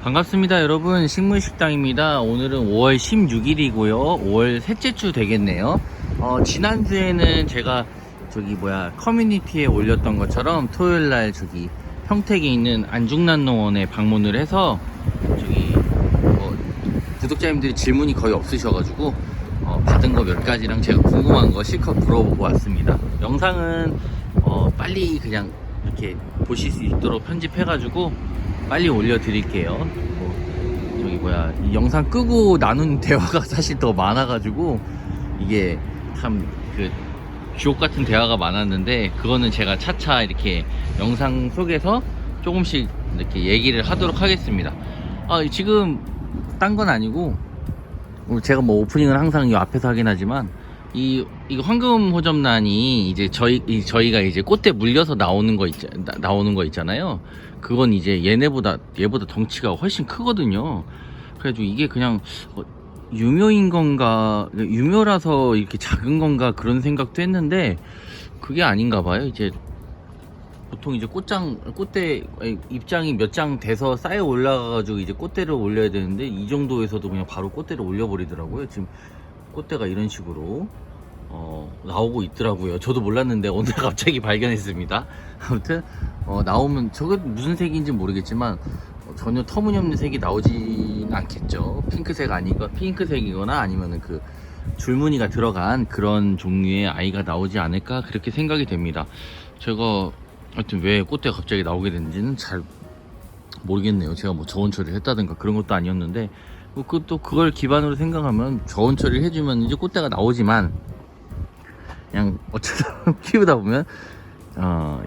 반갑습니다 여러분, 식물식당입니다. 오늘은 5월 16일이고요 5월 셋째 주 되겠네요. 지난주에는 제가 커뮤니티에 올렸던 것처럼 토요일날 평택에 있는 안중란농원에 방문을 해서 구독자님들이 질문이 거의 없으셔가지고 받은 거 몇 가지랑 제가 궁금한 거 실컷 물어보고 왔습니다. 영상은 빨리 그냥 이렇게 보실 수 있도록 편집해가지고 빨리 올려드릴게요. 이 영상 끄고 나눈 대화가 사실 더 많아가지고 이게 참 주옥 같은 대화가 많았는데, 그거는 제가 차차 이렇게 영상 속에서 조금씩 이렇게 얘기를 하도록 하겠습니다. 지금 딴 건 아니고, 제가 오프닝을 항상 이 앞에서 하긴 하지만, 이 황금 호접란이 이제 저희가 이제 꽃대 물려서 나오는 거 있잖아요. 그건 이제 얘보다 덩치가 훨씬 크거든요. 그래가지고 이게 그냥 유묘인 건가, 유묘라서 이렇게 작은 건가, 그런 생각도 했는데 그게 아닌가 봐요. 이제 보통 이제 꽃대 입장이 몇 장 돼서 쌓여 올라가가지고 이제 꽃대를 올려야 되는데, 이 정도에서도 그냥 바로 꽃대를 올려버리더라고요. 지금 꽃대가 이런 식으로 나오고 있더라고요. 저도 몰랐는데 오늘 갑자기 발견했습니다. 아무튼 나오면 저게 무슨 색인지 모르겠지만 전혀 터무니없는 색이 나오진 않겠죠. 핑크색이거나 아니면은 줄무늬가 들어간 그런 종류의 아이가 나오지 않을까, 그렇게 생각이 됩니다. 제가 하여튼 왜 꽃대가 갑자기 나오게 됐는지는 잘 모르겠네요. 제가 저온 처리를 했다든가 그런 것도 아니었는데, 그걸 기반으로 생각하면 저온 처리를 해주면 이제 꽃대가 나오지만, 그냥 어쩌다 키우다 보면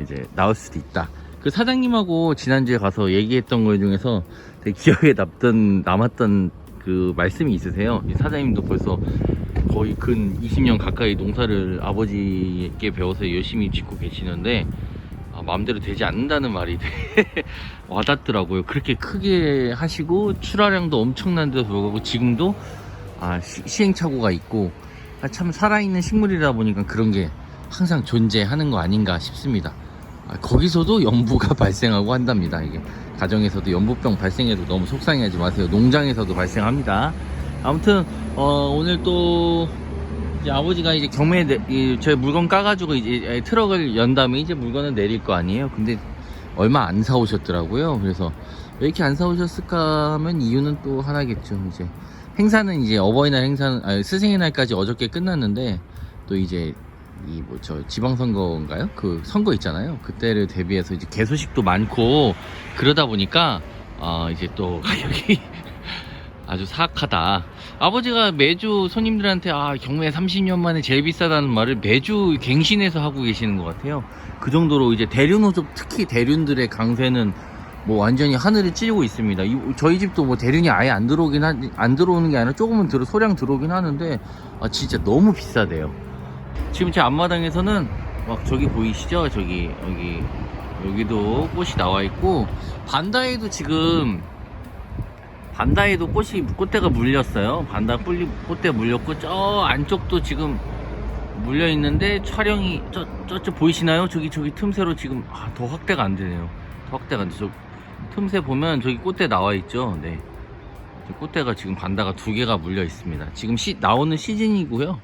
이제 나올 수도 있다. 사장님하고 지난주에 가서 얘기했던 것 중에서 되게 기억에 남았던 그 말씀이 있으세요. 이 사장님도 벌써 거의 근 20년 가까이 농사를 아버지께 배워서 열심히 짓고 계시는데, 마음대로 되지 않는다는 말이 되게 와닿더라고요. 그렇게 크게 하시고 출하량도 엄청난데도 불구하고 지금도 시행착오가 있고, 참 살아있는 식물이다 보니까 그런 게 항상 존재하는 거 아닌가 싶습니다. 거기서도 연부가 발생하고 한답니다. 이게 가정에서도 연부병 발생해도 너무 속상해하지 마세요. 농장에서도 발생합니다. 아무튼 오늘 또 이제 아버지가 이제 저희 물건 까가지고 이제 트럭을 연 다음에 이제 물건을 내릴 거 아니에요. 근데 얼마 안 사오셨더라고요. 그래서 왜 이렇게 안 사오셨을까 하면 이유는 또 하나겠죠. 이제 행사는 이제 어버이날 스승의 날까지 어저께 끝났는데, 또 이제 지방선거인가요? 그 선거 있잖아요. 그때를 대비해서 이제 개소식도 많고 그러다 보니까 이제 또 가격이 아주 사악하다. 아버지가 매주 손님들한테 경매 30년 만에 제일 비싸다는 말을 매주 갱신해서 하고 계시는 것 같아요. 그 정도로 이제 대륜호접, 특히 대륜들의 강세는 완전히 하늘을 찌르고 있습니다. 저희 집도 대륜이 아예 안 들어오는 게 아니라 조금은 소량 들어오긴 하는데, 진짜 너무 비싸대요. 지금 제 앞마당에서는 저기 보이시죠? 여기도 꽃이 나와 있고, 반다에도 꽃대가 물렸어요. 꽃대 물렸고, 저 안쪽도 지금 물려 있는데, 촬영이 저쪽 보이시나요? 저기 틈새로 지금 더 확대가 안 되네요. 틈새 보면 저기 꽃대 나와 있죠. 네, 꽃대가 지금 반다가 2개가 물려 있습니다. 지금 나오는 시즌이고요.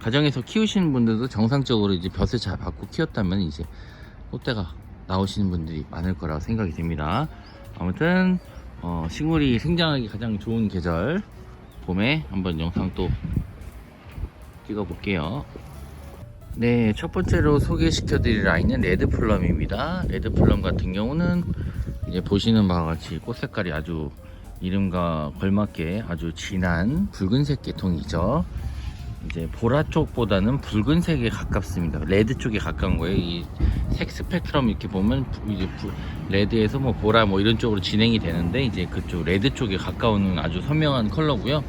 가정에서 키우시는 분들도 정상적으로 이제 볕을 잘 받고 키웠다면 이제 꽃대가 나오시는 분들이 많을 거라고 생각이 됩니다. 아무튼 식물이 생장하기 가장 좋은 계절 봄에 한번 영상 또 찍어 볼게요. 네, 첫 번째로 소개시켜 드릴 아이는 레드플럼입니다. 레드플럼 같은 경우는 이제 보시는 바와 같이 꽃 색깔이 아주 이름과 걸맞게 아주 진한 붉은색 계통이죠. 이제 보라 쪽보다는 붉은색에 가깝습니다. 레드 쪽에 가까운 거예요. 이 색 스펙트럼 이렇게 보면 이제 레드에서 보라 이런 쪽으로 진행이 되는데, 이제 그쪽 레드 쪽에 가까운 아주 선명한 컬러고요.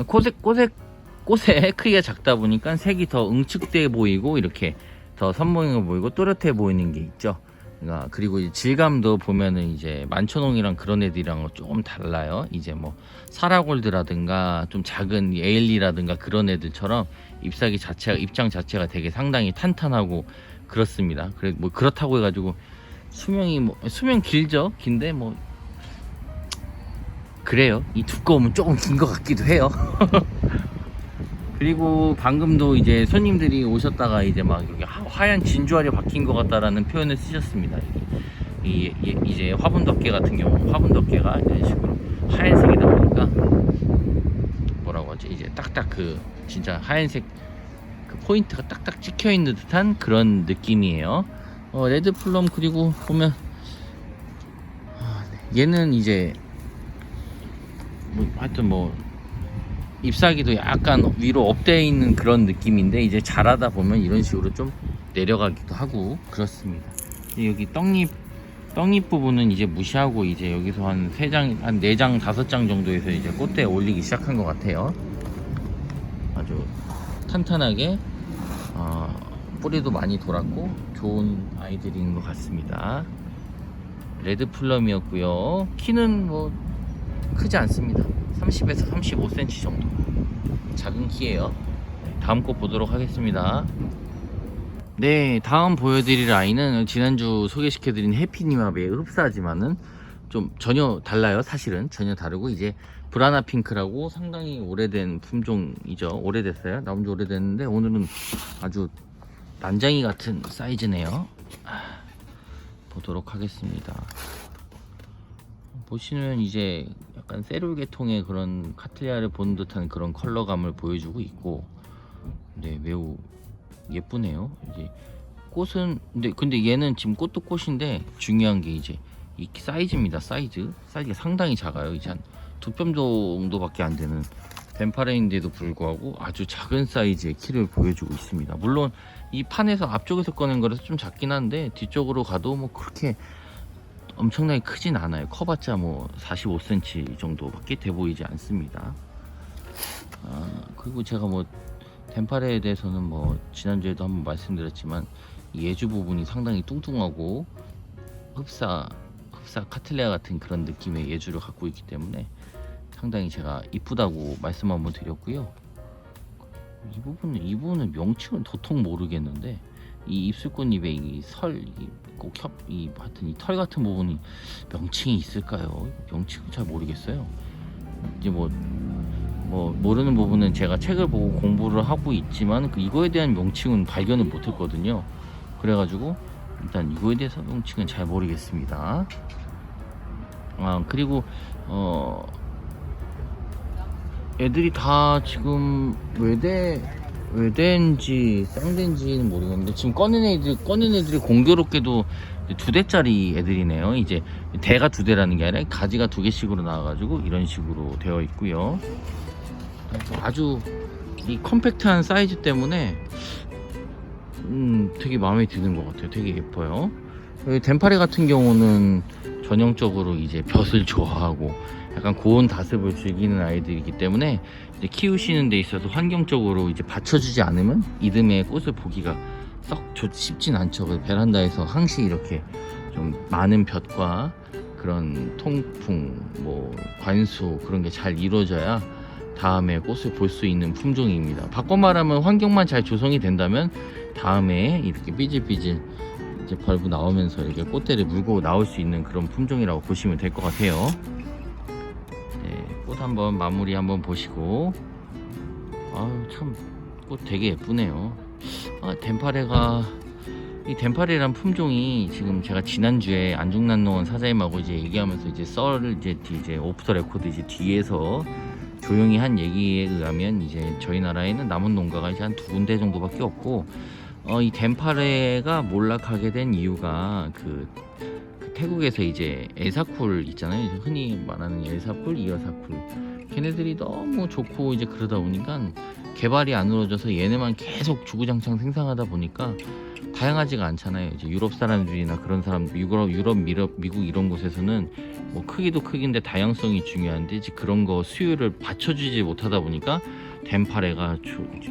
꽃의 크기가 작다 보니까 색이 더 응축돼 보이고, 이렇게 더 선명해 보이고 또렷해 보이는 게 있죠. 그리고 질감도 보면은 이제 만초농이랑 그런 애들이랑 조금 달라요. 이제 사라골드라든가 좀 작은 에일리라든가 그런 애들처럼 입장 자체가 되게 상당히 탄탄하고 그렇습니다. 그렇다고 해가지고 수명 길죠. 긴데 그래요. 이 두꺼움은 조금 긴 것 같기도 해요. 그리고 방금도 이제 손님들이 오셨다가 이제 막 여기 하얀 진주알이 박힌 것 같다라는 표현을 쓰셨습니다. 이제 화분 덮개 같은 경우 화분 덮개가 이런 식으로 하얀색이다 보니까 뭐라고 하지? 이제 딱딱 그 진짜 하얀색 그 포인트가 딱딱 찍혀 있는 듯한 그런 느낌이에요. 레드 플럼. 그리고 보면 얘는 이제 뭐 하여튼 뭐 잎사귀도 약간 위로 업되어 있는 그런 느낌인데 이제 자라다 보면 이런 식으로 좀 내려가기도 하고 그렇습니다. 여기 떡잎 부분은 이제 무시하고 이제 여기서 한 3장, 한 4장, 5장 정도에서 이제 꽃대에 올리기 시작한 것 같아요. 아주 탄탄하게 뿌리도 많이 돌았고 좋은 아이들인 것 같습니다. 레드 플럼이었고요. 키는 뭐 크지 않습니다. 30에서 35cm 정도 작은 키예요. 다음 꽃 보도록 하겠습니다. 네, 다음 보여드릴 아이는 지난주 소개시켜드린 해피니마베의 흡사하지만은 좀 전혀 달라요. 사실은 전혀 다르고 이제 브라나 핑크라고 상당히 오래된 품종이죠. 오래됐어요. 나온 지 오래됐는데 오늘은 아주 난장이 같은 사이즈네요. 보도록 하겠습니다. 보시면 이제 약간 세룰 계통의 그런 카트리아를 본 듯한 그런 컬러감을 보여주고 있고, 네, 매우 예쁘네요. 이제 꽃은 근데 얘는 지금 꽃도 꽃인데 중요한 게 이제 이 사이즈입니다. 사이즈가 상당히 작아요. 이제 한 2뼘 정도밖에 안 되는 뱀파레인데도 불구하고 아주 작은 사이즈의 키를 보여주고 있습니다. 물론 이 판에서 앞쪽에서 꺼낸 거라서 좀 작긴 한데 뒤쪽으로 가도 뭐 그렇게 엄청나게 크진 않아요. 커봤자 뭐 45cm 정도밖에 돼 보이지 않습니다. 그리고 제가 뭐 덴파레에 대해서는 뭐 지난주에도 한번 말씀드렸지만 이 예주 부분이 상당히 뚱뚱하고 흡사 카틀레아 같은 그런 느낌의 예주를 갖고 있기 때문에 상당히 제가 이쁘다고 말씀 한번 드렸고요. 이 부분은 명칭은 도통 모르겠는데 이 입술꽃잎의 이 하여튼 이 털 같은 부분이 명칭이 있을까요? 명칭은 잘 모르겠어요. 이제 뭐 모르는 부분은 제가 책을 보고 공부를 하고 있지만 이거에 대한 명칭은 발견을 못했거든요. 그래가지고 일단 이거에 대해서 명칭은 잘 모르겠습니다. 그리고 애들이 다 지금 외대인지 쌍대인지는 모르겠는데 지금 꺼낸 애들이 공교롭게도 2대짜리 애들이네요. 이제 대가 2대라는 게 아니라 가지가 2개씩으로 나와가지고 이런 식으로 되어 있고요. 아주 이 컴팩트한 사이즈 때문에 되게 마음에 드는 것 같아요. 되게 예뻐요. 덴파레 같은 경우는 전형적으로 이제 벼슬 좋아하고 약간 고온 다습을 즐기는 아이들이기 때문에 이제 키우시는 데 있어서 환경적으로 이제 받쳐주지 않으면 이듬해 꽃을 보기가 썩 쉽진 않죠. 베란다에서 항시 이렇게 좀 많은 볕과 그런 통풍, 뭐 관수 그런 게 잘 이루어져야 다음에 꽃을 볼 수 있는 품종입니다. 바꿔 말하면 환경만 잘 조성이 된다면 다음에 이렇게 삐질삐질 이제 벌브 나오면서 이렇게 꽃대를 물고 나올 수 있는 그런 품종이라고 보시면 될 것 같아요. 네, 꽃 한번 마무리 한번 보시고 참 꽃 되게 예쁘네요. 이 덴파레란 품종이 지금 제가 지난주에 안중난농원 사장님하고 이제 얘기하면서 이제 썰을 이제 오프 더 레코드 이제 뒤에서 조용히 한 얘기에 의하면 이제 저희 나라에는 남은 농가가 이제 한 2군데 정도밖에 없고 이 덴파레가 몰락하게 된 이유가 그 태국에서 이제 엘사쿨 있잖아요. 흔히 말하는 엘사쿨, 이어사쿨 걔네들이 너무 좋고 이제 그러다 보니까 개발이 안 이루어져서 얘네만 계속 주구장창 생산하다 보니까 다양하지가 않잖아요. 이제 유럽 사람들이나 그런 사람, 유럽, 미국 이런 곳에서는 뭐 크기도 크긴데 다양성이 중요한데 이제 그런 거 수요를 받쳐주지 못하다 보니까 덴파레가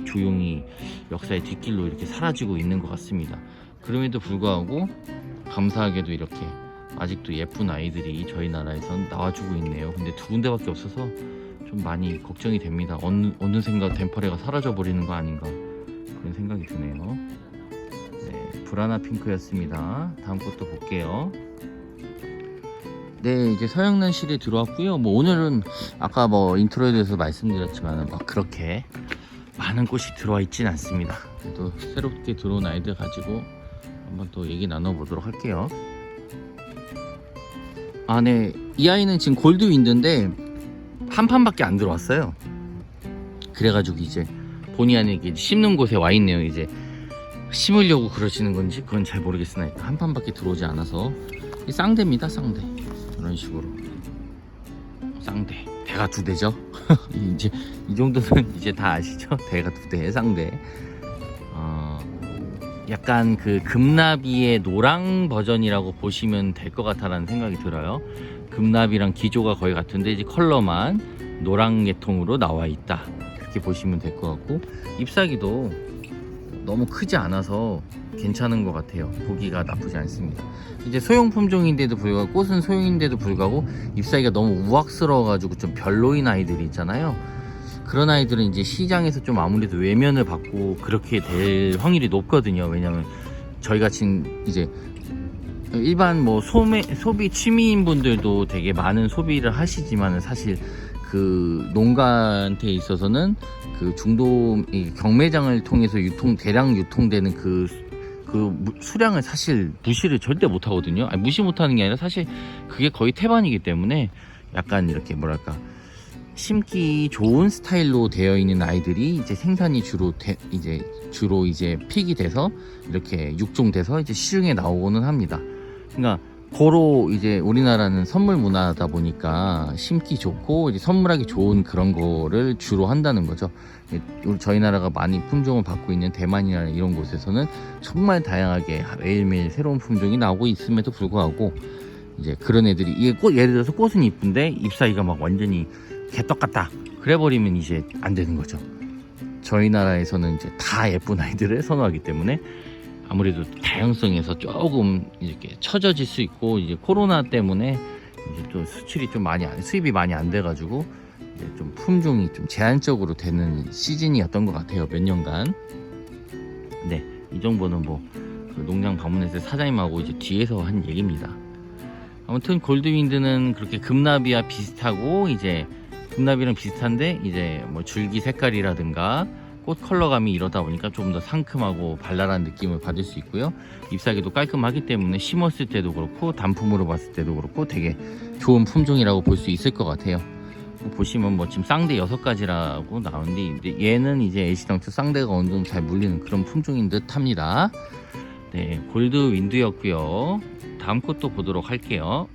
조용히 역사의 뒷길로 이렇게 사라지고 있는 것 같습니다. 그럼에도 불구하고 감사하게도 이렇게 아직도 예쁜 아이들이 저희 나라에선 나와주고 있네요. 근데 2군데밖에 없어서 좀 많이 걱정이 됩니다. 어느샌가 덴파레가 사라져 버리는 거 아닌가 그런 생각이 드네요. 네, 브라나 핑크였습니다. 다음 것도 볼게요. 네, 이제 서영란실에 들어왔고요. 뭐 오늘은 아까 뭐 인트로에서 말씀드렸지만 막 그렇게 많은 꽃이 들어와 있진 않습니다. 또 새롭게 들어온 아이들 가지고 한번 또 얘기 나눠보도록 할게요. 아, 네, 이 아이는 지금 골드윈드인데 한 판밖에 안 들어왔어요. 그래가지고 이제 본의 아니게 심는 곳에 와 있네요. 이제 심으려고 그러시는 건지 그건 잘 모르겠으나 일단 한 판밖에 들어오지 않아서 쌍대입니다. 쌍대. 이런 식으로 쌍대. 대가 두 대죠. 이제 이 정도는 이제 다 아시죠? 대가 두 대, 쌍대. 약간 그 금나비의 노랑 버전이라고 보시면 될 것 같다라는 생각이 들어요. 금나비랑 기조가 거의 같은데 이제 컬러만 노랑 계통으로 나와 있다. 그렇게 보시면 될 것 같고, 잎사귀도 너무 크지 않아서 괜찮은 것 같아요. 보기가 나쁘지 않습니다. 이제 소형 품종인데도 불구하고, 꽃은 소형인데도 불구하고 잎사귀가 너무 우악스러워가지고 좀 별로인 아이들이 있잖아요. 그런 아이들은 이제 시장에서 좀 아무래도 외면을 받고 그렇게 될 확률이 높거든요. 왜냐면 저희가 지금 이제 일반 뭐 소비 취미인 분들도 되게 많은 소비를 하시지만 사실 그 농가한테 있어서는 그 중도 경매장을 통해서 대량 유통되는 그 수량을 사실 무시를 절대 못 하거든요. 아니, 무시 못하는 게 아니라 사실 그게 거의 태반이기 때문에 약간 이렇게 뭐랄까, 심기 좋은 스타일로 되어 있는 아이들이 이제 생산이 주로 이제 픽이 돼서 이렇게 육종돼서 이제 시중에 나오고는 합니다. 그러니까 고로 이제 우리나라는 선물 문화다 보니까 심기 좋고 이제 선물하기 좋은 그런 거를 주로 한다는 거죠. 저희 나라가 많이 품종을 받고 있는 대만이나 이런 곳에서는 정말 다양하게 매일매일 새로운 품종이 나오고 있음에도 불구하고 이제 그런 애들이, 이게 예를 들어서 꽃은 이쁜데 잎사귀가 막 완전히 개떡 같다 그래버리면 이제 안 되는 거죠. 저희 나라에서는 이제 다 예쁜 아이들을 선호하기 때문에 아무래도 다양성에서 조금 이렇게 처져질 수 있고, 이제 코로나 때문에 이제 또 수출이 좀 수입이 많이 안 돼가지고 이제 좀 품종이 좀 제한적으로 되는 시즌이었던 것 같아요. 몇 년간. 네, 이 정도는 뭐 그 농장 방문했을 때 사장님하고 이제 뒤에서 한 얘기입니다. 아무튼 골드윈드는 그렇게 금나비와 비슷하고, 이제 금나비랑 비슷한데 이제 뭐 줄기 색깔이라든가 꽃 컬러감이 이러다 보니까 좀 더 상큼하고 발랄한 느낌을 받을 수 있고요. 잎사귀도 깔끔하기 때문에 심었을 때도 그렇고 단품으로 봤을 때도 그렇고 되게 좋은 품종이라고 볼 수 있을 것 같아요. 보시면 뭐 지금 쌍대 6가지라고 나오는데 얘는 이제 애시당초 쌍대가 어느 정도 잘 물리는 그런 품종인 듯 합니다. 네, 골드윈드였고요. 다음 꽃도 보도록 할게요.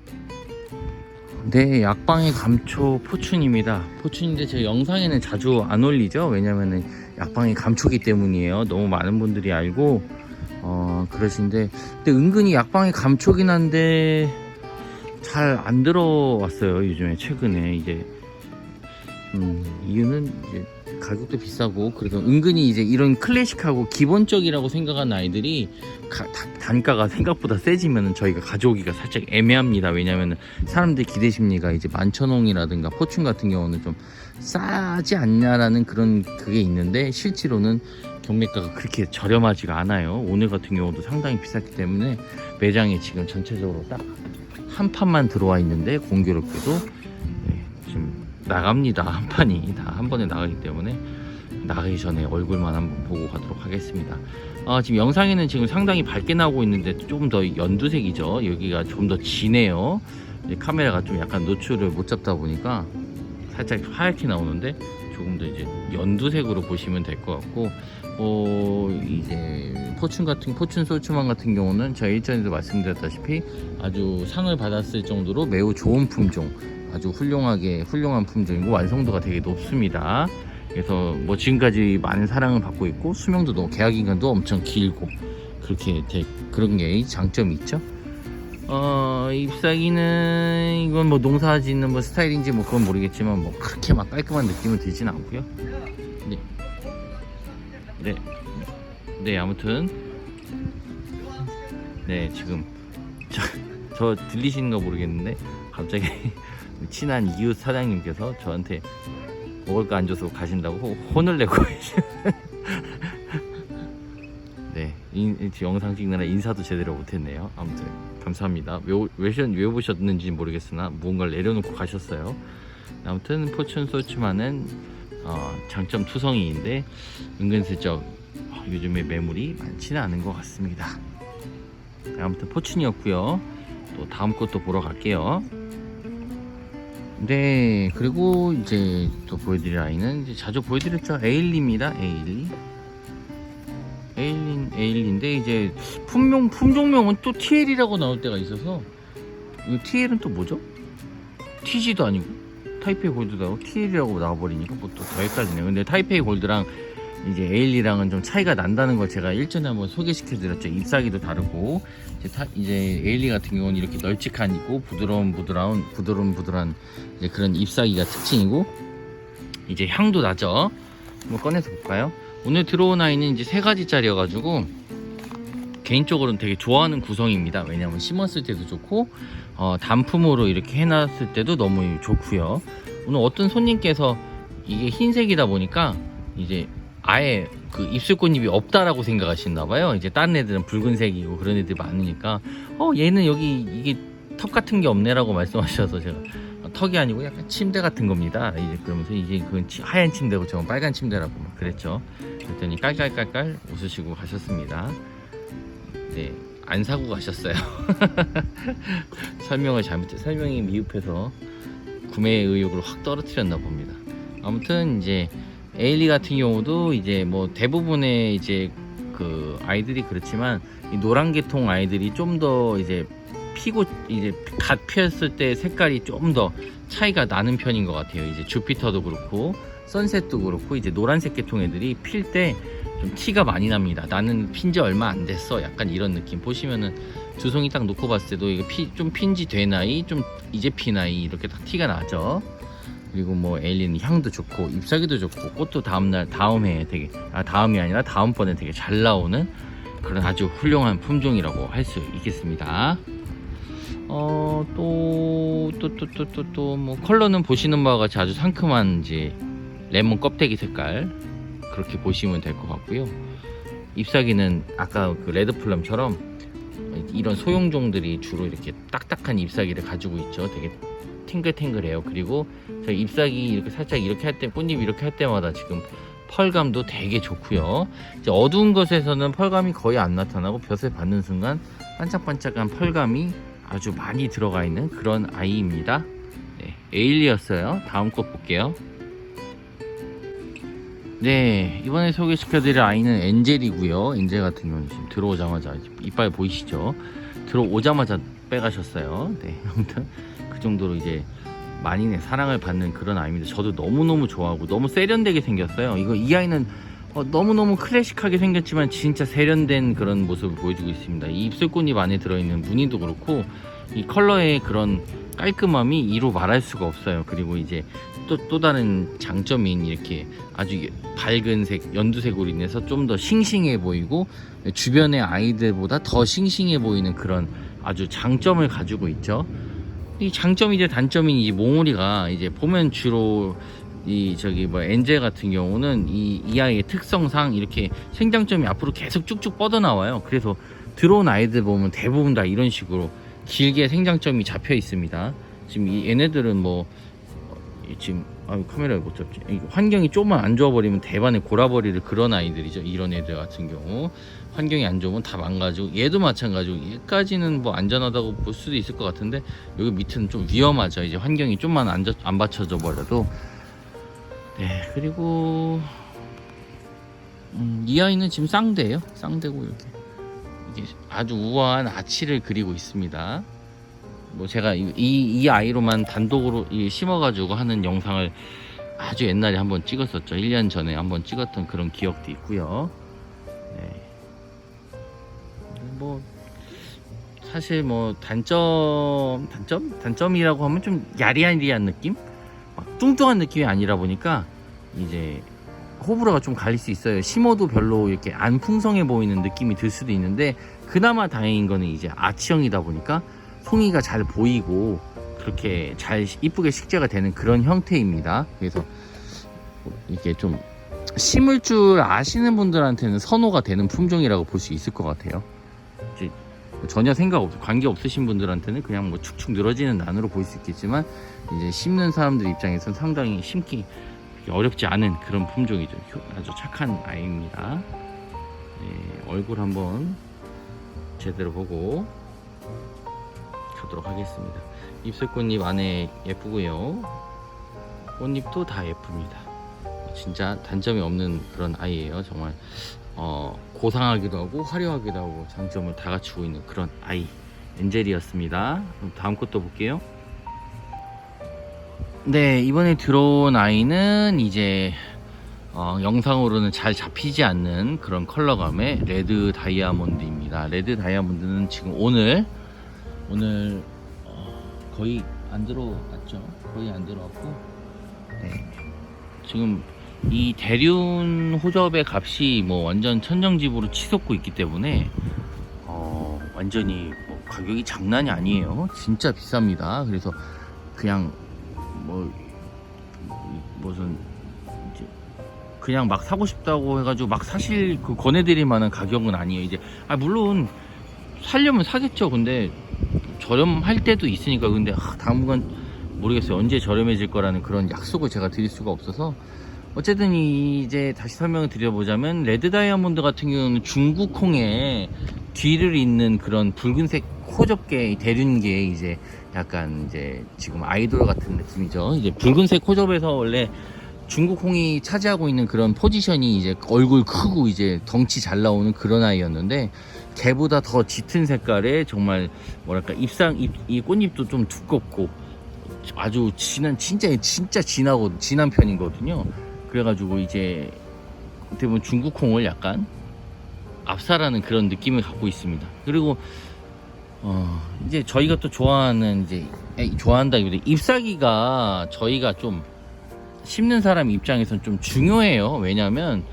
네, 약방의 감초 포춘입니다. 포춘인데 제 영상에는 자주 안 올리죠. 왜냐면은 약방의 감초기 때문이에요. 너무 많은 분들이 알고 그러신데, 근데 은근히 약방의 감초긴 한데 잘 안 들어왔어요. 요즘에 최근에 이제 이유는 이제 가격도 비싸고, 그래서 은근히 이제 이런 클래식하고 기본적이라고 생각하는 아이들이 단가가 생각보다 세지면 저희가 가져오기가 살짝 애매합니다. 왜냐면 사람들 기대 심리가 이제 만천홍이라든가 포춘 같은 경우는 좀 싸지 않냐라는 그런 그게 있는데, 실제로는 경매가가 그렇게 저렴하지가 않아요. 오늘 같은 경우도 상당히 비쌌기 때문에 매장에 지금 전체적으로 딱 한 판만 들어와 있는데, 공교롭게도 지금 나갑니다. 한 판이 다 한 번에 나가기 때문에 나가기 전에 얼굴만 한번 보고 가도록 하겠습니다. 지금 영상에는 지금 상당히 밝게 나오고 있는데 좀 더 연두색이죠. 여기가 좀 더 진해요. 카메라가 좀 약간 노출을 못 잡다 보니까 살짝 하얗게 나오는데 조금 더 이제 연두색으로 보시면 될 것 같고, 이제 포춘 소추만 같은 경우는 저희 일전에도 말씀드렸다시피 아주 상을 받았을 정도로 매우 좋은 품종, 아주 훌륭한 품종이고 완성도가 되게 높습니다. 그래서 뭐 지금까지 많은 사랑을 받고 있고, 수명도 계약기간도 엄청 길고, 그렇게 그런 게 장점이 있죠. 잎사귀는 이건 뭐 농사 짓는 뭐 스타일인지 뭐 그건 모르겠지만 뭐 그렇게 막 깔끔한 느낌은 들진 않고요. 네, 아무튼 네, 지금 저 들리시는 거 모르겠는데 갑자기 친한 이웃 사장님께서 저한테 먹을 거 안 줘서 가신다고 혼을 내고 계시는 네, 영상 찍느라 인사도 제대로 못했네요. 아무튼 감사합니다. 왜 오셨는지 모르겠으나 무언가를 내려놓고 가셨어요. 아무튼 포춘 소츠만은 장점 투성이인데 은근슬쩍 요즘에 매물이 많지는 않은 것 같습니다. 아무튼 포춘이었고요. 또 다음 것도 보러 갈게요. 네, 그리고 이제 또 보여드릴 아이는 이제 자주 보여드렸죠. 에일리입니다. 에일리인데 이제 품종명은 또 TL이라고 나올 때가 있어서, 이 TL은 또 뭐죠? TG도 아니고 타이페이 골드도 하고 TL이라고 나와버리니까 뭐 또 더 헷갈리네요. 근데 타이페이 골드랑 이제 에일리랑은 좀 차이가 난다는 걸 제가 일전에 한번 소개시켜 드렸죠. 잎사귀도 다르고 이제 에일리 같은 경우는 이렇게 널찍하고 부드러운 이제 그런 잎사귀가 특징이고, 이제 향도 나죠. 한번 꺼내서 볼까요? 오늘 들어온 아이는 이제 3가지짜리여가지고 개인적으로는 되게 좋아하는 구성입니다. 왜냐면 심었을 때도 좋고 단품으로 이렇게 해놨을 때도 너무 좋고요. 오늘 어떤 손님께서 이게 흰색이다 보니까 이제 아예 그 입술꽃잎이 없다라고 생각하시나봐요. 이제 다른 애들은 붉은색이고 그런 애들이 많으니까 얘는 여기 이게 턱 같은 게 없네라고 말씀하셔서 제가 턱이 아니고 약간 침대 같은 겁니다. 이제 그러면서 이게 그건 하얀 침대고 저건 빨간 침대라고 막 그랬죠. 그랬더니 깔깔깔깔 웃으시고 가셨습니다. 네, 안 사고 가셨어요. 설명이 미흡해서 구매 의욕을 확 떨어뜨렸나 봅니다. 아무튼 이제 에일리 같은 경우도 이제 뭐 대부분의 이제 그 아이들이 그렇지만 이 노란 계통 아이들이 좀 더 이제 피고 이제 갓 피었을 때 색깔이 좀 더 차이가 나는 편인 것 같아요. 이제 주피터도 그렇고 선셋도 그렇고 이제 노란색 계통 애들이 필 때 좀 티가 많이 납니다. 나는 핀지 얼마 안 됐어, 약간 이런 느낌. 보시면은 두 송이 딱 놓고 봤을 때도 이거 좀 핀지 된 아이, 좀 이제 핀 아이 이렇게 딱 티가 나죠. 그리고 뭐 에일리는 향도 좋고 잎사귀도 좋고 꽃도 다음에 되게 다음이 아니라 다음번에 되게 잘 나오는 그런 아주 훌륭한 품종이라고 할 수 있겠습니다. 또 뭐 컬러는 보시는 바와 같이 아주 상큼한 이제 레몬 껍데기 색깔, 그렇게 보시면 될 것 같고요. 잎사귀는 아까 그 레드플럼처럼 이런 소형종들이 주로 이렇게 딱딱한 잎사귀를 가지고 있죠. 되게 탱글탱글해요. 그리고 저희 잎사귀 이렇게 살짝 이렇게 할 때, 꽃잎 이렇게 할 때마다 지금 펄감도 되게 좋고요. 이제 어두운 것에서는 펄감이 거의 안 나타나고 볕을 받는 순간 반짝반짝한 펄감이 아주 많이 들어가 있는 그런 아이입니다. 네, 에일리였어요. 다음 것 볼게요. 네, 이번에 소개시켜드릴 아이는 엔젤이고요. 엔젤 같은 경우는 지금 들어오자마자 이빨 보이시죠? 들어오자마자 빼가셨어요. 네, 아무튼 그 정도로 이제 만인의 사랑을 받는 그런 아이입니다. 저도 너무너무 좋아하고 너무 세련되게 생겼어요. 이 아이는 너무너무 클래식하게 생겼지만 진짜 세련된 그런 모습을 보여주고 있습니다. 이 입술꽃잎 안에 들어있는 무늬도 그렇고 이 컬러의 그런 깔끔함이 이루 말할 수가 없어요. 그리고 이제 또 다른 장점인 이렇게 아주 밝은 색, 연두색으로 인해서 좀 더 싱싱해 보이고 주변의 아이들보다 더 싱싱해 보이는 그런 아주 장점을 가지고 있죠. 이 장점이자 단점인 이 몽우리가 이제 보면 주로 엔젤 같은 경우는 이 아이의 특성상 이렇게 생장점이 앞으로 계속 쭉쭉 뻗어나와요. 그래서 들어온 아이들 보면 대부분 다 이런 식으로 길게 생장점이 잡혀 있습니다. 지금 얘네들은 뭐 지금 카메라에 못 잡지. 환경이 조금만 안 좋아버리면 대반에 골아버릴 그런 아이들이죠. 이런 애들 같은 경우 환경이 안 좋으면 다 망가지고, 얘도 마찬가지고 얘까지는 뭐 안전하다고 볼 수도 있을 것 같은데 여기 밑은 좀 위험하죠. 이제 환경이 좀만 안 받쳐져 버려도. 네, 그리고 이 아이는 지금 쌍대예요. 쌍대고 이게 아주 우아한 아치를 그리고 있습니다. 뭐 제가 이 아이로만 단독으로 심어가지고 하는 영상을 아주 옛날에 한번 찍었었죠. 1년 전에 한번 찍었던 그런 기억도 있고요. 네. 뭐 사실 뭐 단점이라고 하면 좀 야리야리한 느낌? 막 뚱뚱한 느낌이 아니라 보니까 이제 호불호가 좀 갈릴 수 있어요. 심어도 별로 이렇게 안 풍성해 보이는 느낌이 들 수도 있는데, 그나마 다행인 거는 이제 아치형이다 보니까 송이가 잘 보이고 그렇게 잘 이쁘게 식재가 되는 그런 형태입니다. 그래서 이게 좀 심을 줄 아시는 분들한테는 선호가 되는 품종이라고 볼 수 있을 것 같아요. 이제 전혀 관계 없으신 분들한테는 그냥 뭐 축축 늘어지는 난으로 보일 수 있겠지만, 이제 심는 사람들 입장에서는 상당히 심기 어렵지 않은 그런 품종이죠. 아주 착한 아이입니다. 네, 얼굴 한번 제대로 보고 가도록 하겠습니다. 입술꽃잎 안에 예쁘고요. 꽃잎도 다 예쁩니다. 진짜 단점이 없는 그런 아이예요. 정말 고상하기도 하고 화려하기도 하고 장점을 다 갖추고 있는 그런 아이, 엔젤이었습니다. 그럼 다음 것도 볼게요. 네, 이번에 들어온 아이는 이제 영상으로는 잘 잡히지 않는 그런 컬러감의 레드 다이아몬드입니다. 레드 다이아몬드는 지금 오늘 거의 안 들어왔죠. 거의 안 들어왔고, 네, 지금 이 대륜 호접의 값이 뭐 완전 천정집으로 치솟고 있기 때문에 완전히 뭐 가격이 장난이 아니에요. 진짜 비쌉니다. 그래서 그냥 무슨 이제 그냥 막 사고 싶다고 해가지고 막 사실 그 권해드릴 만한 가격은 아니에요. 이제 물론 살려면 사겠죠. 근데 저렴할 때도 있으니까. 근데 당분간 모르겠어요. 언제 저렴해질 거라는 그런 약속을 제가 드릴 수가 없어서. 어쨌든 이제 다시 설명을 드려보자면, 레드 다이아몬드 같은 경우는 중국홍에 뒤를 잇는 그런 붉은색 호접계 대륜계, 이제 약간 이제 지금 아이돌 같은 느낌이죠. 이제 붉은색 호접에서 원래 중국홍이 차지하고 있는 그런 포지션이 이제 얼굴 크고 이제 덩치 잘 나오는 그런 아이였는데, 걔보다 더 짙은 색깔의 정말 뭐랄까 이 꽃잎도 좀 두껍고 아주 진짜 진한 편이거든요. 그래가지고 이제 어떻게 보면 중국홍을 약간 압살하는 그런 느낌을 갖고 있습니다. 그리고 이제 저희가 또 좋아하는, 이제 좋아한다기보다 잎사귀가 저희가 좀 심는 사람 입장에서는 좀 중요해요. 왜냐면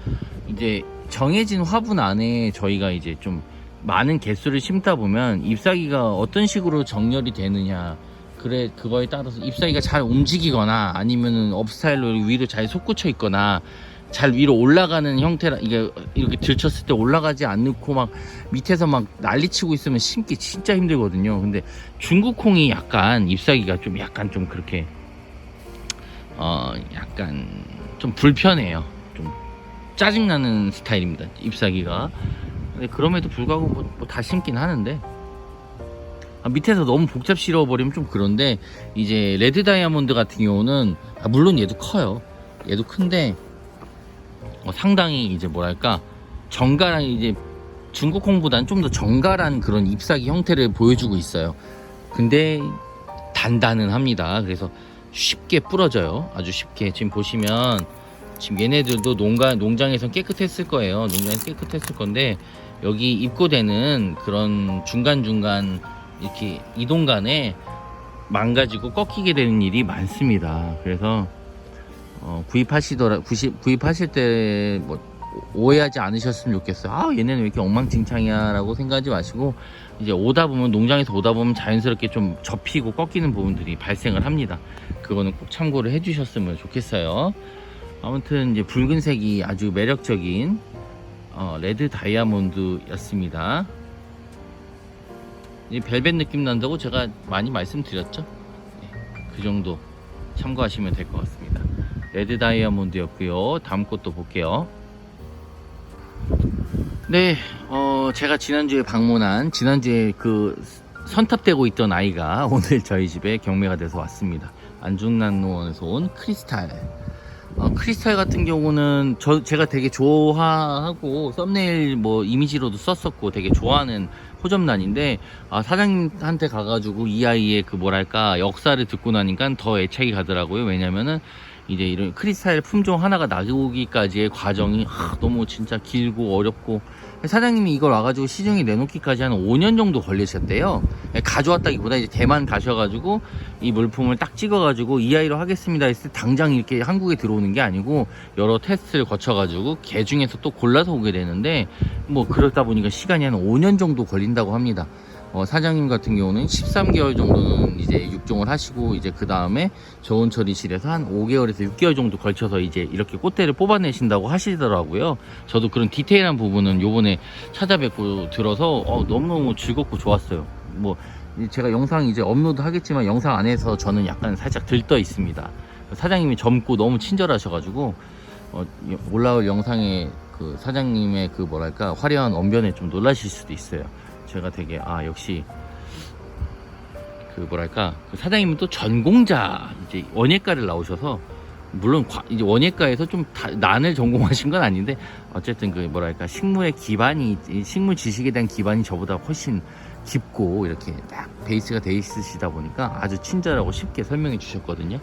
이제 정해진 화분 안에 저희가 이제 좀 많은 개수를 심다 보면 잎사귀가 어떤 식으로 정렬이 되느냐, 그거에 따라서 잎사귀가 잘 움직이거나 아니면은 업스타일로 위로 잘 솟구쳐 있거나 잘 위로 올라가는 형태라, 이게 이렇게 들쳤을 때 올라가지 않고 막 밑에서 막 난리치고 있으면 심기 진짜 힘들거든요. 근데 중국홍이 약간 잎사귀가 좀 약간 좀 그렇게 약간 좀 불편해요. 좀 짜증나는 스타일입니다, 잎사귀가. 근데 그럼에도 불구하고 뭐 다 심긴 하는데, 밑에서 너무 복잡 실어버리면 좀 그런데, 이제 레드 다이아몬드 같은 경우는 물론 얘도 커요. 얘도 큰데 상당히 이제 뭐랄까 정갈한, 이제 중국홍보다는 좀 더 정갈한 그런 잎사귀 형태를 보여주고 있어요. 근데 단단은 합니다. 그래서 쉽게 부러져요. 아주 쉽게. 지금 보시면 지금 얘네들도 농장에서 깨끗했을 거예요. 농장에서 깨끗했을 건데, 여기 입고되는 그런 중간중간 이렇게 이동간에 망가지고 꺾이게 되는 일이 많습니다. 그래서 구입하실 때 뭐 오해하지 않으셨으면 좋겠어요. 얘네는 왜 이렇게 엉망진창이야 라고 생각하지 마시고, 이제 농장에서 오다 보면 자연스럽게 좀 접히고 꺾이는 부분들이 발생을 합니다. 그거는 꼭 참고를 해 주셨으면 좋겠어요. 아무튼 이제 붉은색이 아주 매력적인 레드 다이아몬드였습니다. 이 벨벳 느낌 난다고 제가 많이 말씀드렸죠. 네, 그 정도 참고하시면 될 것 같습니다. 레드 다이아몬드였고요. 다음 것도 볼게요. 네, 제가 지난주에 그 선탑되고 있던 아이가 오늘 저희 집에 경매가 돼서 왔습니다. 안중난로원에서 온 크리스탈. 크리스탈 같은 경우는 제가 되게 좋아하고 썸네일 뭐 이미지로도 썼었고 되게 좋아하는 호접란인데, 사장님한테 가가지고 이 아이의 그 뭐랄까 역사를 듣고 나니까 더 애착이 가더라고요. 왜냐면은 이제 이런 크리스탈 품종 하나가 나오기까지의 과정이 너무 진짜 길고 어렵고, 사장님이 이걸 와가지고 시중에 내놓기까지 한 5년 정도 걸리셨대요. 가져왔다기보다 이제 대만 가셔가지고 이 물품을 딱 찍어가지고 이 아이로 하겠습니다 했을 때 당장 이렇게 한국에 들어오는 게 아니고 여러 테스트를 거쳐가지고 개 중에서 또 골라서 오게 되는데, 뭐 그러다 보니까 시간이 한 5년 정도 걸린다고 합니다. 사장님 같은 경우는 13개월 정도는 이제 육종을 하시고 이제 그 다음에 저온 처리실에서 한 5개월에서 6개월 정도 걸쳐서 이제 이렇게 꽃대를 뽑아내신다고 하시더라고요. 저도 그런 디테일한 부분은 요번에 찾아뵙고 들어서 너무너무 즐겁고 좋았어요. 뭐 제가 영상 이제 업로드 하겠지만 영상 안에서 저는 약간 살짝 들떠 있습니다. 사장님이 젊고 너무 친절하셔가지고 올라올 영상에 그 사장님의 그 뭐랄까 화려한 언변에 좀 놀라실 수도 있어요. 제가 되게 역시 그 뭐랄까 그 사장님은 또 전공자 이제 원예과를 나오셔서 물론 이제 원예과에서 좀 난을 전공하신 건 아닌데 어쨌든 그 뭐랄까 식물의 기반이 식물 지식에 대한 기반이 저보다 훨씬 깊고 이렇게 딱 베이스가 돼 있으시다 보니까 아주 친절하고 쉽게 설명해 주셨거든요.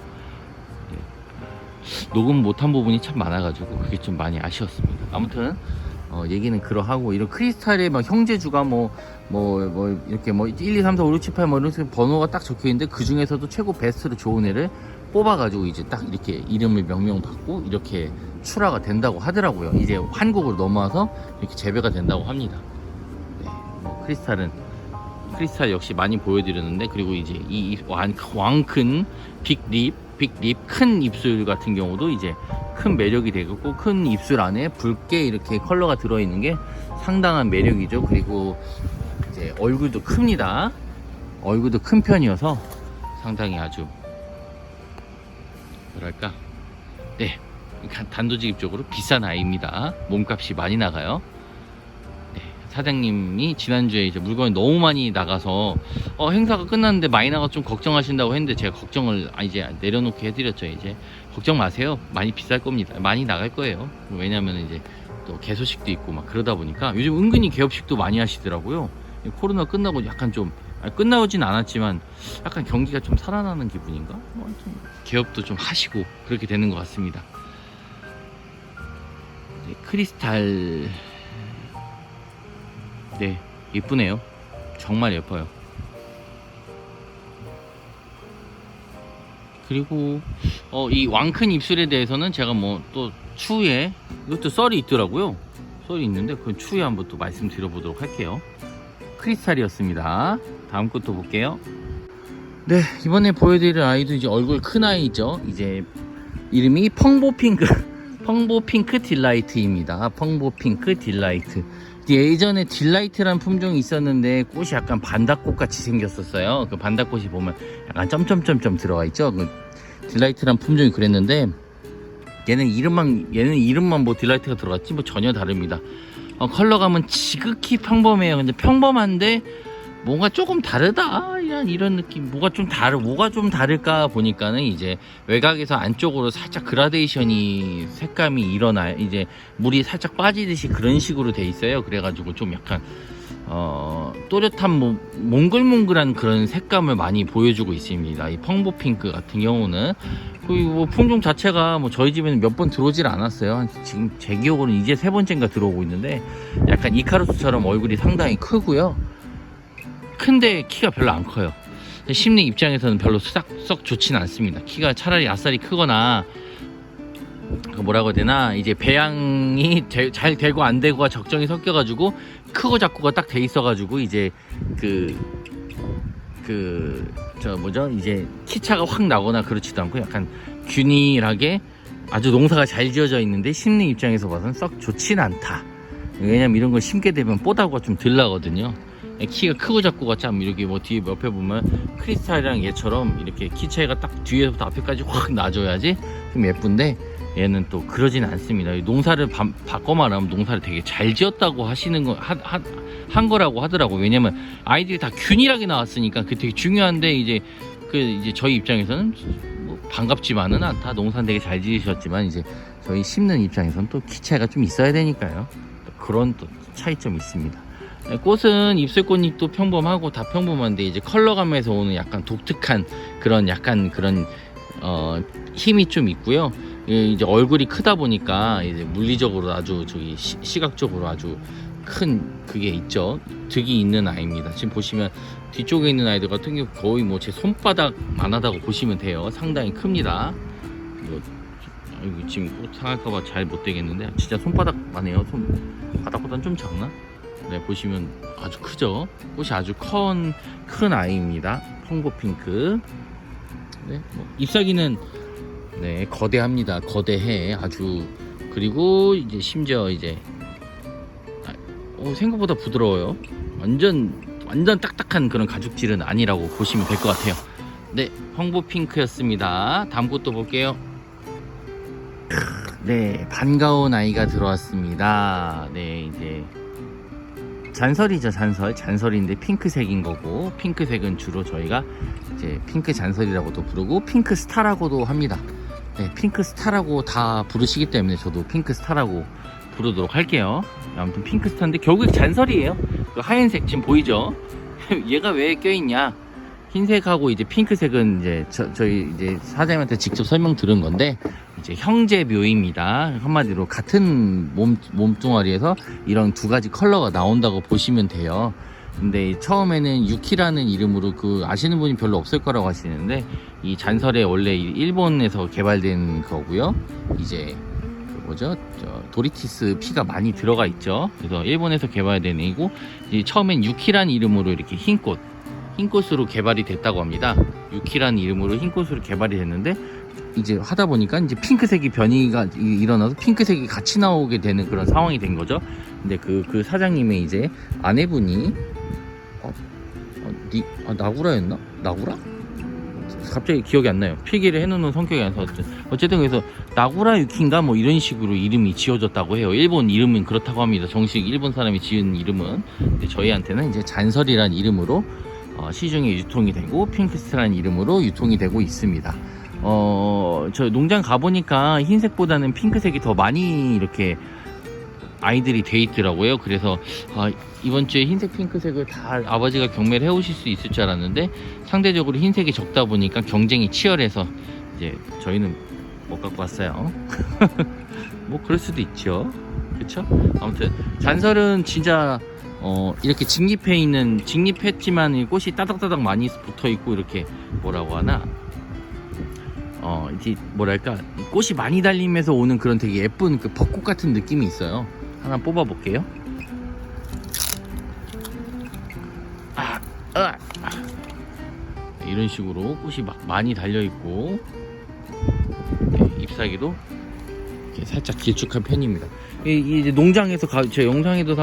녹음 못한 부분이 참 많아가지고 그게 좀 많이 아쉬웠습니다. 아무튼 얘기는 그러하고 이런 크리스탈의 막 형제주가 이렇게 1, 2, 3, 4, 5, 6, 7, 8 이렇게 번호가 딱 적혀 있는데 그 중에서도 최고 베스트로 좋은 애를 뽑아가지고 이제 딱 이렇게 이름을 명명받고 이렇게 출하가 된다고 하더라고요. 이제 한국으로 넘어와서 이렇게 재배가 된다고 합니다. 네, 크리스탈 역시 많이 보여드렸는데 그리고 이제 이 왕큰 빅립 큰 입술 같은 경우도 이제 큰 매력이 되겠고 큰 입술 안에 붉게 이렇게 컬러가 들어있는 게 상당한 매력이죠. 그리고 이제 얼굴도 큽니다. 얼굴도 큰 편이어서 상당히 아주 뭐랄까 단도직입적으로 비싼 아이입니다. 몸값이 많이 나가요. 사장님이 지난주에 이제 물건이 너무 많이 나가서 행사가 끝났는데 많이 나가서 좀 걱정하신다고 했는데 제가 걱정을 이제 내려놓게 해드렸죠. 이제 걱정 마세요. 많이 비쌀 겁니다. 많이 나갈 거예요. 왜냐면 이제 또 개소식도 있고 막 그러다 보니까 요즘 은근히 개업식도 많이 하시더라고요. 코로나 끝나고 약간 좀 끝나오진 않았지만 약간 경기가 좀 살아나는 기분인가? 좀 개업도 좀 하시고 그렇게 되는 것 같습니다. 크리스탈 예쁘네요. 정말 예뻐요. 그리고 이 왕큰 입술에 대해서는 제가 또 추후에 이것도 썰이 있더라고요. 썰이 있는데 그건 추후에 한번 또 말씀드려보도록 할게요. 크리스탈이었습니다. 다음 것도 볼게요. 네, 이번에 보여드릴 아이도 이제 얼굴 큰 아이죠. 이제 이름이 펑보핑크 딜라이트입니다. 펑보핑크 딜라이트. 예전에 딜라이트라는 품종이 있었는데 꽃이 약간 반다꽃 같이 생겼었어요. 그 반다꽃이 보면 약간 점점점점 들어가 있죠. 그 딜라이트라는 품종이 그랬는데 얘는 이름만 뭐 딜라이트가 들어갔지 전혀 다릅니다. 컬러감은 지극히 평범해요. 근데 평범한데 뭔가 조금 다르다 이런 느낌. 뭐가 좀 다를까 보니까는 이제 외곽에서 안쪽으로 살짝 그라데이션이 색감이 일어나요. 이제 물이 살짝 빠지듯이 그런 식으로 돼 있어요. 그래가지고 좀 약간 또렷한 몽글몽글한 그런 색감을 많이 보여주고 있습니다. 이 펑보핑크 같은 경우는 그리고 품종 자체가 저희 집에는 몇 번 들어오질 않았어요. 지금 제 기억으로는 이제 3번째인가 들어오고 있는데 약간 이카루스처럼 얼굴이 상당히 크고요. 큰데 키가 별로 안 커요. 심는 입장에서는 별로 썩 좋지는 않습니다. 키가 차라리 아싸리 크거나 뭐라고 해야 되나 이제 배양이 잘 되고 안 되고가 적정히 섞여가지고 크고 작고가 딱 돼 있어가지고 이제 이제 키차가 확 나거나 그렇지도 않고 약간 균일하게 아주 농사가 잘 지어져 있는데 심는 입장에서 봐서는 썩 좋지는 않다. 왜냐면 이런 걸 심게 되면 뽀다구가 좀 덜 나거든요. 키가 크고 작고가 참 이렇게 뒤에 옆에 보면 크리스탈이랑 얘처럼 이렇게 키 차이가 딱 뒤에서부터 앞에까지 확 나줘야지 좀 예쁜데 얘는 또 그러진 않습니다. 농사를 바꿔 말하면 농사를 되게 잘 지었다고 하시는 한 거라고 하더라고요. 왜냐면 아이들이 다 균일하게 나왔으니까 그게 되게 중요한데 이제 저희 입장에서는 반갑지만은 않다. 농사는 되게 잘 지으셨지만 이제 저희 심는 입장에서는 또 키 차이가 좀 있어야 되니까요. 그런 또 차이점이 있습니다. 꽃은 입술꽃잎도 평범하고 다 평범한데 이제 컬러감에서 오는 약간 독특한 그런 힘이 좀 있고요. 이제 얼굴이 크다 보니까 이제 물리적으로 아주 시각적으로 아주 큰 그게 있죠. 득이 있는 아이입니다. 지금 보시면 뒤쪽에 있는 아이들 같은 경우 거의 제 손바닥만 하다고 보시면 돼요. 상당히 큽니다. 지금 꽃 상할까봐 잘 못 되겠는데 진짜 손바닥만 해요. 손바닥보다는 좀 작나? 네, 보시면 아주 크죠. 꽃이 아주 큰 아이입니다. 펑고핑크. 네, 뭐 잎사귀는 네, 거대합니다. 거대해 아주. 그리고 이제 심지어 이제 생각보다 부드러워요. 완전 딱딱한 그런 가죽질은 아니라고 보시면 될 것 같아요. 네, 펑고핑크였습니다. 다음 것도 볼게요. 네, 반가운 아이가 들어왔습니다. 네, 이제 잔설이죠. 잔설인데 핑크색인 거고, 핑크색은 주로 저희가 이제 핑크 잔설이라고도 부르고 핑크 스타라고도 합니다. 네, 핑크 스타라고 다 부르시기 때문에 저도 핑크 스타라고 부르도록 할게요. 아무튼 핑크 스타인데 결국 잔설이에요. 그 하얀색 지금 보이죠? 얘가 왜 껴있냐? 흰색하고 이제 핑크색은 이제 저희 이제 사장님한테 직접 설명 들은 건데, 이제 형제 묘입니다. 한마디로 같은 몸뚱아리에서 이런 두 가지 컬러가 나온다고 보시면 돼요. 근데 처음에는 유키라는 이름으로 아시는 분이 별로 없을 거라고 하시는데, 이 잔설에 원래 일본에서 개발된 거고요. 이제 뭐죠? 도리티스 피가 많이 들어가 있죠. 그래서 일본에서 개발된 애이고, 처음엔 유키라는 이름으로 이렇게 흰꽃으로 개발이 됐다고 합니다. 유키라는 이름으로 흰꽃으로 개발이 됐는데, 이제 하다 보니까 이제 핑크색이 변이가 일어나서 핑크색이 같이 나오게 되는 그런 상황이 된 거죠. 근데 그 사장님의 이제 아내분이 나구라였나? 나구라? 갑자기 기억이 안 나요. 필기를 해놓는 성격이 아니라서. 어쨌든 그래서 나구라 유키인가 뭐 이런 식으로 이름이 지어졌다고 해요. 일본 이름은 그렇다고 합니다. 정식 일본 사람이 지은 이름은. 근데 저희한테는 이제 잔설이란 이름으로 시중에 유통이 되고, 핑크스타라는 이름으로 유통이 되고 있습니다. 저 농장 가보니까 흰색보다는 핑크색이 더 많이 이렇게 아이들이 돼 있더라고요. 그래서 이번 주에 흰색 핑크색을 다 아버지가 경매를 해오실 수 있을 줄 알았는데, 상대적으로 흰색이 적다 보니까 경쟁이 치열해서 이제 저희는 못 갖고 왔어요. 뭐 그럴 수도 있죠. 그쵸? 아무튼 잔설은 진짜 이렇게 직립했지만 이 꽃이 따닥따닥 많이 붙어 있고, 이렇게 뭐라고 하나, 이제 뭐랄까, 꽃이 많이 달리면서 오는 그런 되게 예쁜 그 벚꽃 같은 느낌이 있어요. 하나 뽑아 볼게요. 이런 식으로 꽃이 많이 달려 있고, 잎사귀도 이렇게 살짝 길쭉한 편입니다. 이제 농장에서 제 영상에도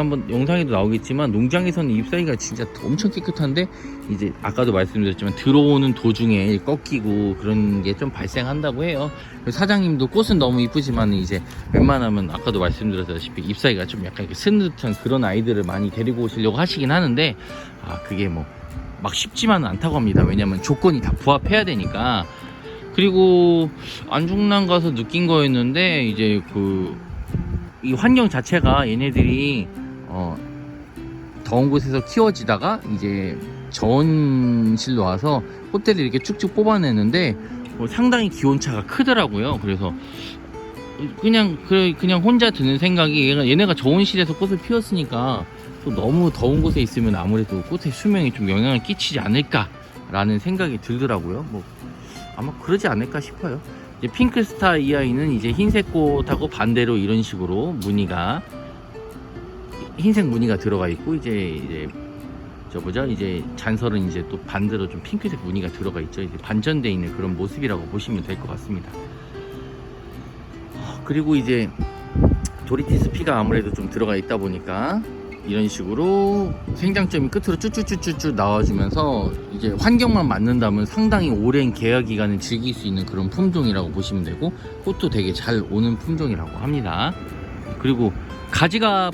나오겠지만, 농장에서는 잎사귀가 진짜 엄청 깨끗한데, 이제 아까도 말씀드렸지만 들어오는 도중에 꺾이고 그런 게 좀 발생한다고 해요. 사장님도 꽃은 너무 이쁘지만 이제 웬만하면 아까도 말씀드렸다시피 잎사귀가 좀 약간 이렇게 쓴 듯한 그런 아이들을 많이 데리고 오시려고 하시긴 하는데, 그게 뭐 막 쉽지만은 않다고 합니다. 왜냐면 조건이 다 부합해야 되니까. 그리고 안중랑 가서 느낀 거였는데, 이제 이 환경 자체가 얘네들이 더운 곳에서 키워지다가 이제 저온실로 와서 꽃대를 이렇게 쭉쭉 뽑아내는데 상당히 기온차가 크더라고요. 그래서 그냥 혼자 드는 생각이, 얘네가 저온실에서 꽃을 피웠으니까 또 너무 더운 곳에 있으면 아무래도 꽃의 수명에 좀 영향을 끼치지 않을까라는 생각이 들더라고요. 뭐 아마 그러지 않을까 싶어요. 이제 핑크스타 이 아이는 이제 흰색 꽃하고 반대로 이런 식으로 흰색 무늬가 들어가 있고, 이제 잔설은 이제 또 반대로 좀 핑크색 무늬가 들어가 있죠. 이제 반전되어 있는 그런 모습이라고 보시면 될 것 같습니다. 그리고 이제 도리티스 피가 아무래도 좀 들어가 있다 보니까 이런 식으로 생장점이 끝으로 쭈쭈쭈쭈 나와주면서, 이제 환경만 맞는다면 상당히 오랜 개화 기간을 즐길 수 있는 그런 품종이라고 보시면 되고, 꽃도 되게 잘 오는 품종이라고 합니다. 그리고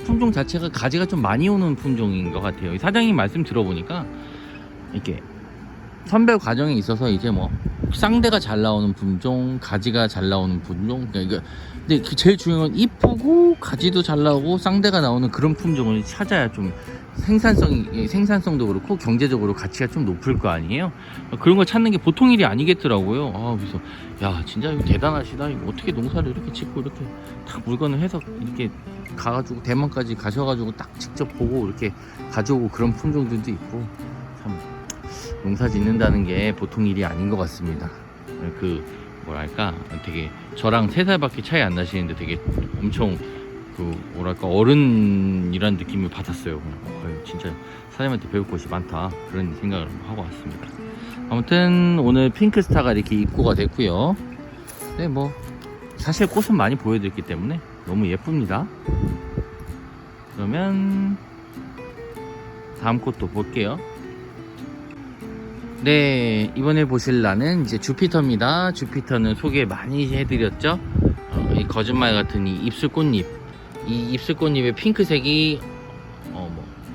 품종 자체가 가지가 좀 많이 오는 품종인 것 같아요. 사장님 말씀 들어보니까 이렇게 선별 과정에 있어서 이제 뭐 쌍대가 잘 나오는 품종, 가지가 잘 나오는 품종, 그러니까 근데 제일 중요한 건 이쁘고 가지도 잘 나오고 쌍대가 나오는 그런 품종을 찾아야 좀 생산성도 그렇고 경제적으로 가치가 좀 높을 거 아니에요. 그런 걸 찾는 게 보통 일이 아니겠더라고요. 그래서 야, 진짜 이거 대단하시다. 이거 어떻게 농사를 이렇게 짓고 이렇게 다 물건을 해서 이렇게 가가지고 대만까지 가셔가지고 딱 직접 보고 이렇게 가져오고, 그런 품종들도 있고, 참 농사 짓는다는 게 보통 일이 아닌 것 같습니다. 뭐랄까, 되게 저랑 3살밖에 차이 안 나시는데 되게 엄청 뭐랄까 어른이란 느낌을 받았어요. 그냥 진짜 사장님한테 배울 것이 많다 그런 생각을 하고 왔습니다. 아무튼 오늘 핑크스타가 이렇게 입고가 됐고요. 네, 뭐 사실 꽃은 많이 보여드렸기 때문에 너무 예쁩니다. 그러면 다음 꽃도 볼게요. 네, 이번에 보실 라는 이제 주피터입니다. 주피터는 소개 많이 해드렸죠. 이 거짓말 같은 이 입술꽃잎, 이 입술꽃잎의 핑크색이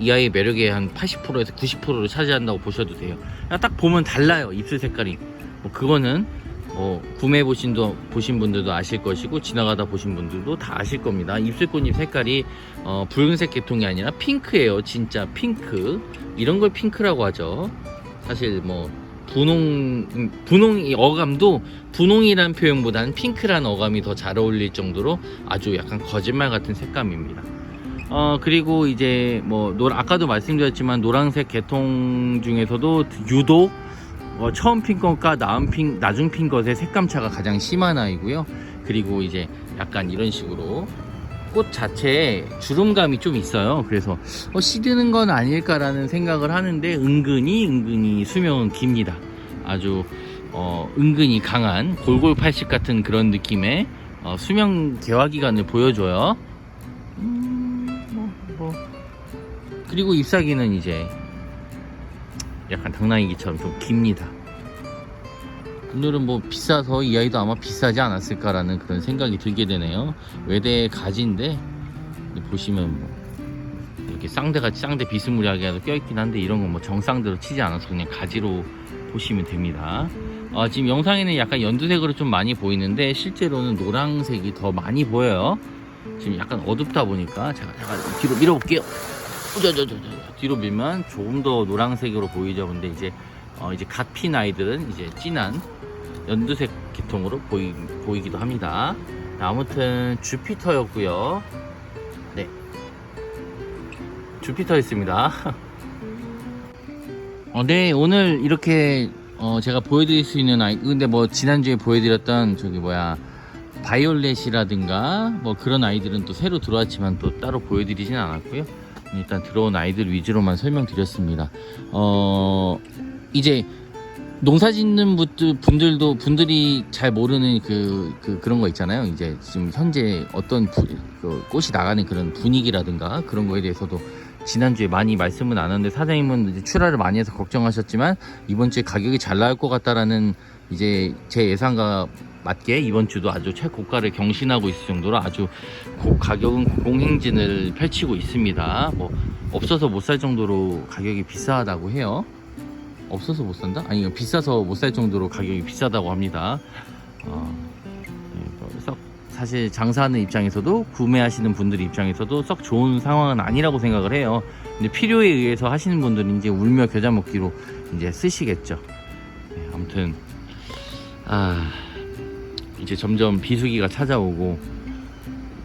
이 아이의 매력의 한 80%에서 90%를 차지한다고 보셔도 돼요. 딱 보면 달라요, 입술 색깔이. 그거는 구매해 보신 분들도 아실 것이고 지나가다 보신 분들도 다 아실 겁니다. 입술꽃잎 색깔이 붉은색 계통이 아니라 핑크예요. 진짜 핑크. 이런 걸 핑크라고 하죠. 사실 분홍 어감도 분홍이란 표현보다는 핑크란 어감이 더 잘 어울릴 정도로 아주 약간 거짓말 같은 색감입니다. 그리고 이제 아까도 말씀드렸지만 노란색 계통 중에서도 유독 처음 핀 것과 나중 핀 것의 색감 차가 가장 심한 아이고요. 그리고 이제 약간 이런 식으로 꽃 자체에 주름감이 좀 있어요. 그래서 시드는 건 아닐까라는 생각을 하는데 은근히 수명은 깁니다. 아주 은근히 강한 골골 80 같은 그런 느낌의 수명 개화 기간을 보여줘요. 그리고 잎사귀는 이제 약간 당나귀처럼 좀 깁니다. 오늘은 비싸서 이 아이도 아마 비싸지 않았을까라는 그런 생각이 들게 되네요. 외대 가지인데 보시면 이렇게 쌍대 비스무리하게 껴있긴 한데 이런 건 정쌍대로 치지 않아서 그냥 가지로 보시면 됩니다. 지금 영상에는 약간 연두색으로 좀 많이 보이는데 실제로는 노란색이 더 많이 보여요. 지금 약간 어둡다 보니까 제가 뒤로 밀어볼게요. 뒤로 밀면 조금 더 노란색으로 보이죠. 근데 이제 갓 핀 아이들은 이제 진한 연두색 계통으로 보이기도 합니다. 아무튼 주피터였고요. 네, 주피터였습니다. 네, 오늘 이렇게 제가 보여드릴 수 있는 아이, 근데 지난주에 보여드렸던 바이올렛이라든가 그런 아이들은 또 새로 들어왔지만 또 따로 보여드리진 않았고요. 일단 들어온 아이들 위주로만 설명드렸습니다. 이제 농사 짓는 분들이 잘 모르는 그런 거 있잖아요. 이제 지금 현재 어떤 꽃이 나가는 그런 분위기라든가 그런 거에 대해서도 지난주에 많이 말씀은 안 하는데 사장님은 이제 출하를 많이 해서 걱정하셨지만 이번 주에 가격이 잘 나올 것 같다라는 이제 제 예상과 맞게 이번 주도 아주 최고가를 경신하고 있을 정도로 아주 가격은 고공행진을 펼치고 있습니다. 없어서 못 살 정도로 가격이 비싸다고 해요. 없어서 못 산다? 아니, 비싸서 못 살 정도로 가격이 비싸다고 합니다. 사실 장사하는 입장에서도 구매하시는 분들 입장에서도 썩 좋은 상황은 아니라고 생각을 해요. 근데 필요에 의해서 하시는 분들은 이제 울며 겨자 먹기로 이제 쓰시겠죠. 아무튼 이제 점점 비수기가 찾아오고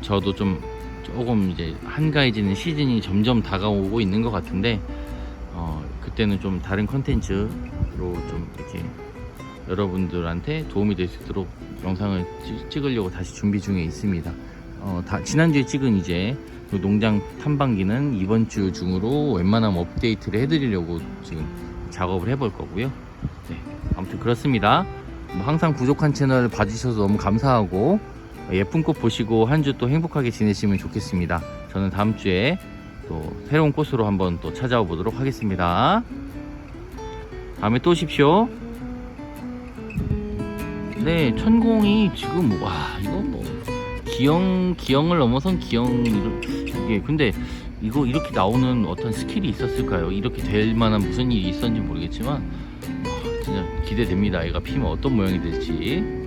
저도 조금 이제 한가해지는 시즌이 점점 다가오고 있는 것 같은데 그때는 좀 다른 컨텐츠로 좀 이렇게 여러분들한테 도움이 될 수 있도록 영상을 찍으려고 다시 준비 중에 있습니다. 지난주에 찍은 이제 농장 탐방기는 이번 주 중으로 웬만하면 업데이트를 해드리려고 지금 작업을 해볼 거고요. 네, 아무튼 그렇습니다. 항상 부족한 채널 봐주셔서 너무 감사하고 예쁜 꽃 보시고 한 주 또 행복하게 지내시면 좋겠습니다. 저는 다음 주에 또 새로운 꽃으로 한번 또 찾아와 보도록 하겠습니다. 다음에 또 오십시오. 네, 천공이 지금 이거 기형을 넘어선 이게 근데 이거 이렇게 나오는 어떤 스킬이 있었을까요? 이렇게 될 만한 무슨 일이 있었는지 모르겠지만 진짜 기대됩니다. 얘가 피면 어떤 모양이 될지.